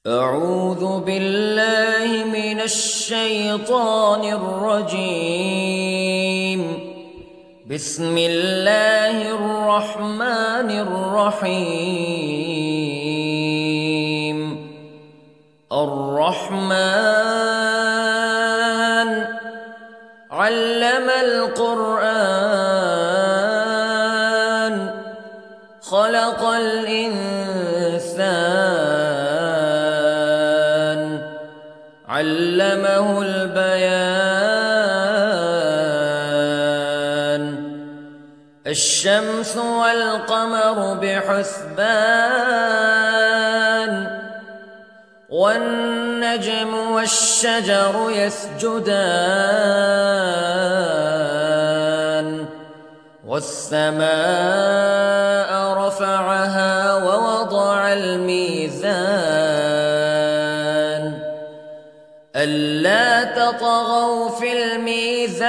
أعوذ بالله من الشيطان الرجيم. بسم الله الرحمن الرحيم. الرحمن علم القرآن خلق الإنسان علمه البيان. الشمس والقمر بحسبان والنجم والشجر يسجدان والسماء رفعها ووضع الميزان ألا تطغوا في الميزان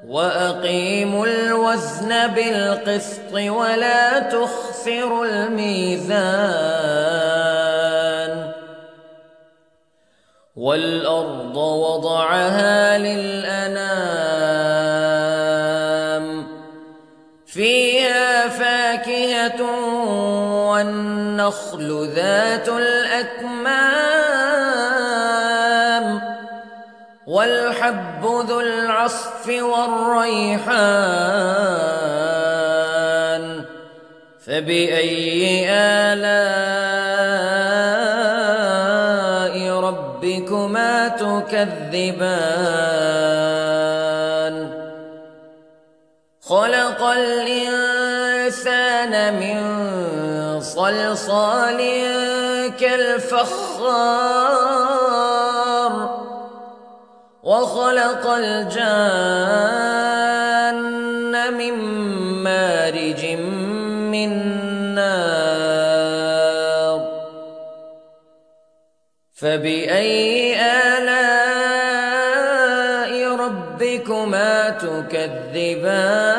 وأقيموا الوزن بالقسط ولا تخسروا الميزان. والأرض وضعها للأنام فيها فاكهة والنخل ذات الأكمام والحب ذو العصف والريحان فبأي آلاء ربكما تكذبان. خلق الإنسان من صلصال كالفخار وخلق الجان من مارج من نار فبأي آلاء ربكما تكذبان.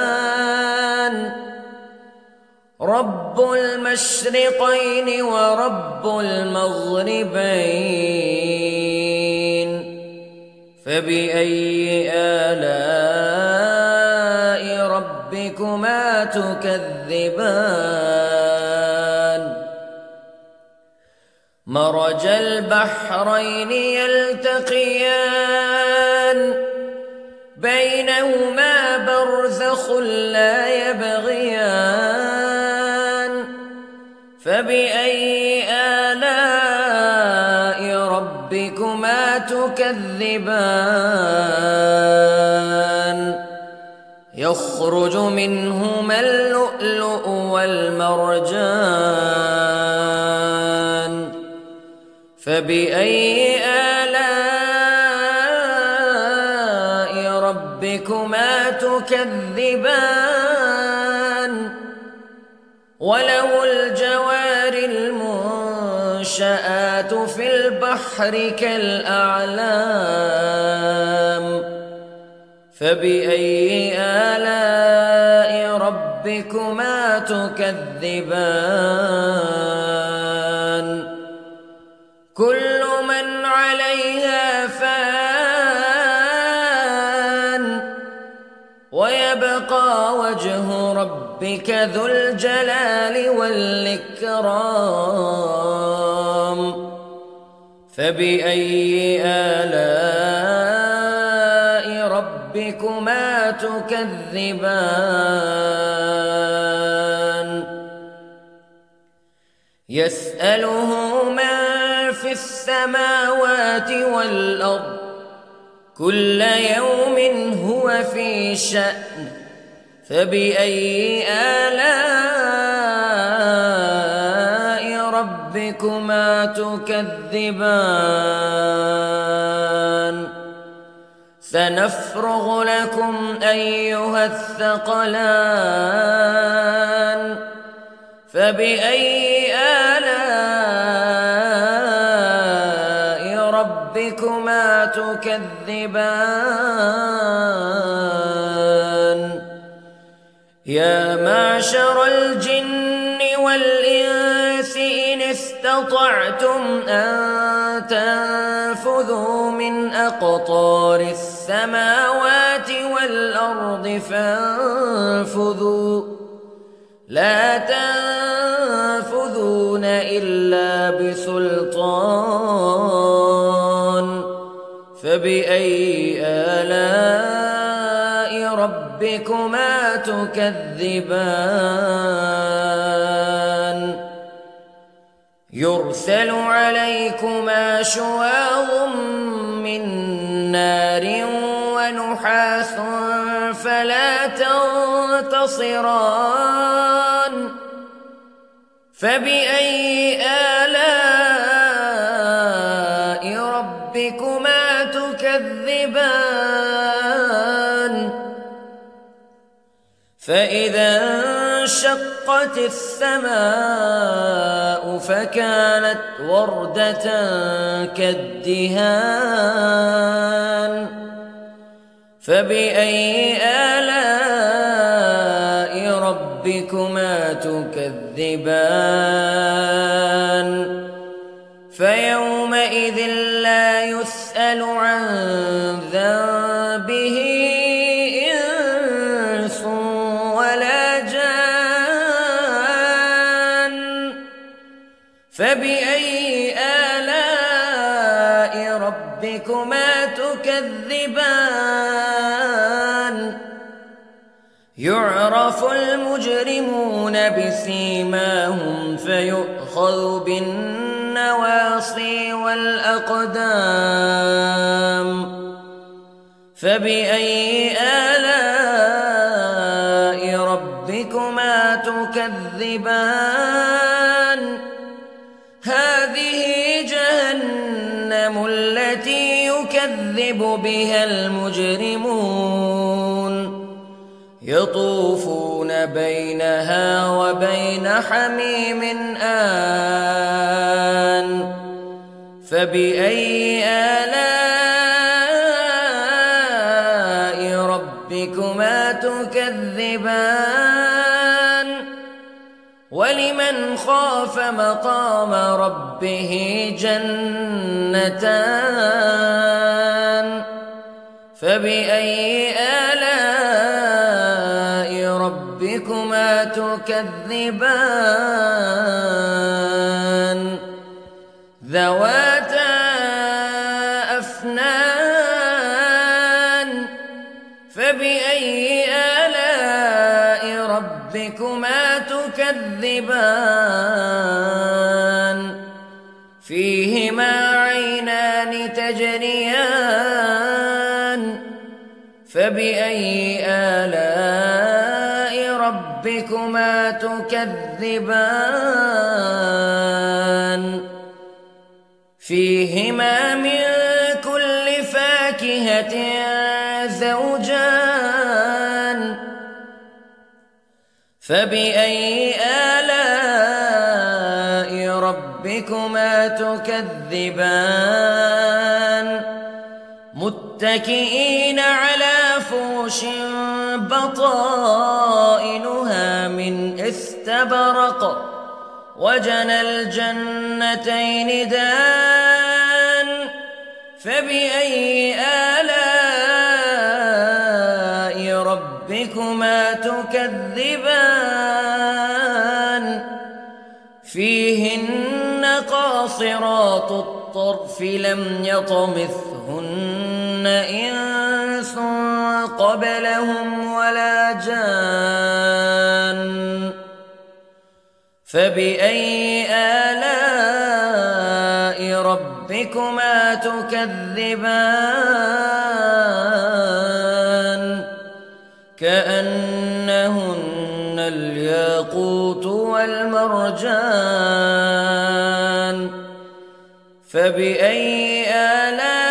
رب المشرقين ورب المغربين فبأي آلاء ربكما تكذبان. مرج البحرين يلتقيان بينهما برزخ لا يبغيان فبأي آلاء ربكما تكذبان. يخرج منهما اللؤلؤ والمرجان فبأي آلاء ربكما تكذبان. وله الجوار المنشآت في البحر كالأعلام فبأي آلاء ربكما تكذبان. كل من عليها فان ويبقى وجه ربك ذو الجلال والإكرام فبأي آلاء ربكما تكذبان. يسأله من في السماوات والأرض كل يوم هو في شأن فبأي آلاء ربكما تكذبان. سنفرغ لكم أيها الثقلان فبأي آلاء ربكما تكذبان. يا معشر الجن والإنس استطعتم أن تنفذوا من أقطار السماوات والأرض فانفذوا لا تنفذون إلا بسلطان فبأي آلاء ربكما تكذبان يرسل عليكما شواظ من نار ونحاس فلا تنتصران فبأي آلاء ربكما تكذبان فإذا انشقت السماء فكانت وردة كالدهان فبأي آلاء ربكما تكذبان فيومئذ لا يسأل عن ذنبه إنس ولا جان فبأي آلاء ربكما تكذبان يعرف المجرمون بسيماهم فيؤخذ بالنواصي والأقدام فبأي آلاء ربكما تكذبان هذه جهنم التي يكذب بها المجرمون يطوفون بينها وبين حميم آن فبأي آلاء ربكما تكذبان ولمن خاف مقام ربه جنتان فبأي آلاء ربكما تكذبان ذواتا أفنان فبأي آلاء ربكما تكذبان فيهما عينان تجريان فبأي آلاء ربكما تكذبان فيهما من كل فاكهة زوجان فبأي آلاء ربكما تكذبان متكئين على فرش بطائنها من استبرق وجنى الجنتين دان فبأي آلاء ربكما تكذبان فيهن قاصرات الطرف لم يطمثهن إنس قبلهم ولا جان فبأي آلاء ربكما تكذبان كأنهن الياقوت والمرجان فبأي آلاء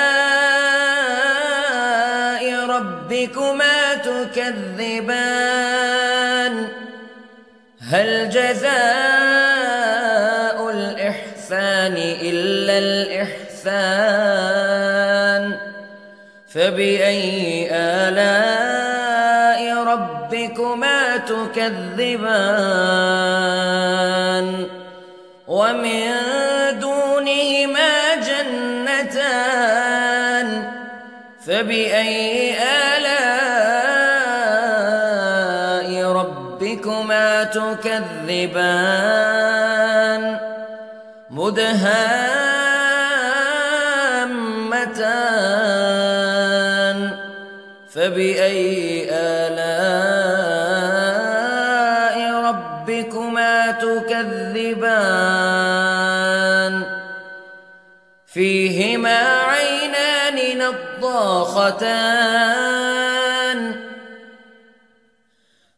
ربكما تكذبان هل جزاء الإحسان إلا الإحسان فبأي آلاء ربكما تكذبان ومن دونهما جنتان فبأي آلاء ربكما تكذبان مدهامتان فبأي آلاء ربكما تكذبان فيهما عينان نضاختان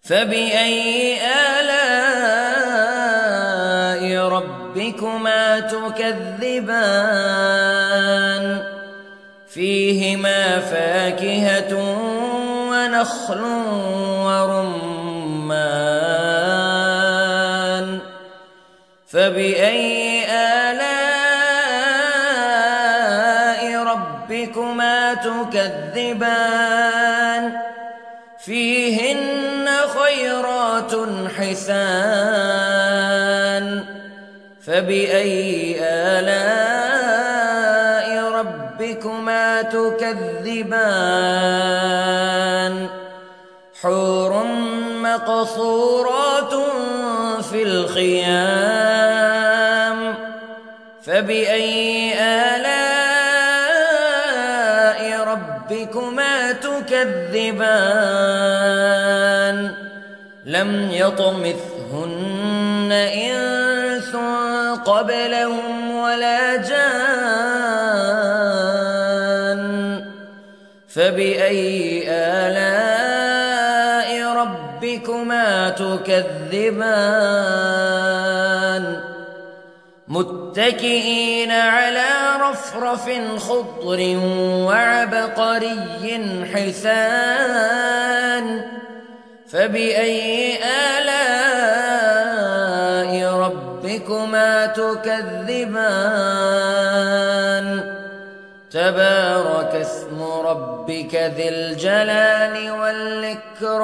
فبأي آلاء ربكما تكذبان فيهما فاكهة ونخل ورمان فبأي آلاء ربكما تكذبان فيهن خيرات حسان فبأي آلاء ربكما تكذبان حور مقصورات في الخيام فبأي آلاء ربكما تكذبان لم يطمثهن إنس قبلهم ولا جان فبأي آلاء ربكما تكذبان متكئين على رفرف خضر وعبقري حسان فبأي آلاء ربكما تكذبان تبارك اسم ربك ذي الجلال والإكرام